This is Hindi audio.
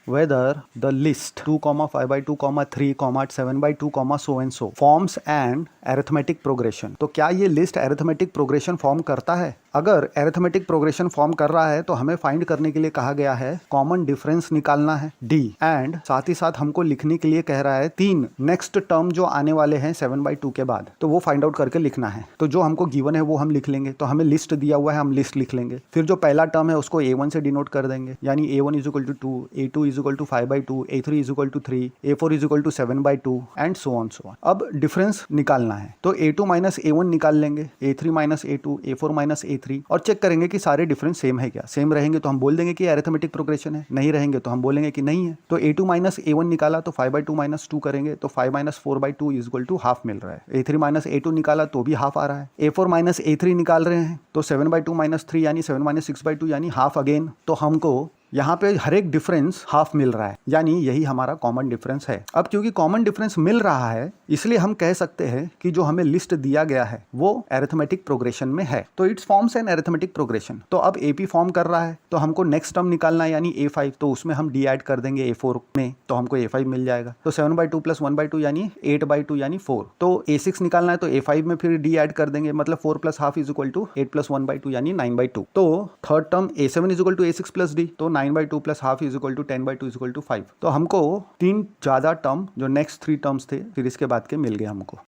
whether the list 2, 5 by 2, 3, 7 by 2, so and so forms an arithmetic progression। तो क्या ये लिस्ट arithmetic progression फॉर्म करता है? अगर arithmetic progression फॉर्म कर रहा है तो हमें फाइंड करने के लिए कहा गया है कॉमन डिफरेंस निकालना है D, एंड साथ ही साथ हमको लिखने के लिए कह रहा है 3 नेक्स्ट टर्म जो आने वाले हैं 7/2 के बाद, तो वो फाइंड आउट करके लिखना है। तो जो हमको गिवन है वो हम लिख लेंगे, तो हमें लिस्ट दिया हुआ है, हम लिस्ट लिख लेंगे। फिर जो पहला टर्म है उसको A1 से डिनोट कर देंगे, यानी A1 = 2, A2 = 5/2, A3 = 3, A4 = 7/2 and so on so on. अब डिफरेंस निकालना है तो A2 - A1 निकाल लेंगे, A3 - A2, A4 - A3, और चेक करेंगे कि सारे डिफरेंस सेम है क्या। सेम रहेंगे तो हम बोल देंगे कि अरिथमेटिक प्रोग्रेशन है, नहीं रहेंगे तो हम बोलेंगे कि नहीं है। तो A2 - A1 निकाला तो 5/2 - 2 करेंगे तो 5 - 4/2 = हाफ मिल रहा है। A3 - A2 निकाला तो भी हाफ आ रहा है। A4 - A3 निकाल रहे हैं तो 7/2 - 3 यानी 7 - 6/2 यानी हाफ अगेन। तो हमको यहाँ पे हर एक डिफरेंस हाफ मिल रहा है, यानी यही हमारा कॉमन डिफरेंस है। अब क्योंकि कॉमन डिफरेंस मिल रहा है इसलिए हम कह सकते हैं कि जो हमें लिस्ट दिया गया है वो अरिथमेटिक प्रोग्रेशन में है, तो it's forms an arithmetic progression. तो अब AP फॉर्म कर रहा है तो हमको नेक्स्ट टर्म निकालना है यानी A5, तो उसमें हम D ऐड कर देंगे A4 में तो हमको A5 मिल जाएगा। तो 7/2 + 1/2 यानी 8/2 यानी 4। तो A6 निकालना है तो A5 में फिर D ऐड कर देंगे, मतलब 4 + ½ = 8 + 1/2 यानी 9/2। तो third term A7 = A6 + D, तो 9/2 + ½ = 10/2 = 5। तो हमको 3 ज़्यादा टर्म जो नेक्स्ट 3 टर्म्स थे फिर इसके बाद के मिल गए हमको।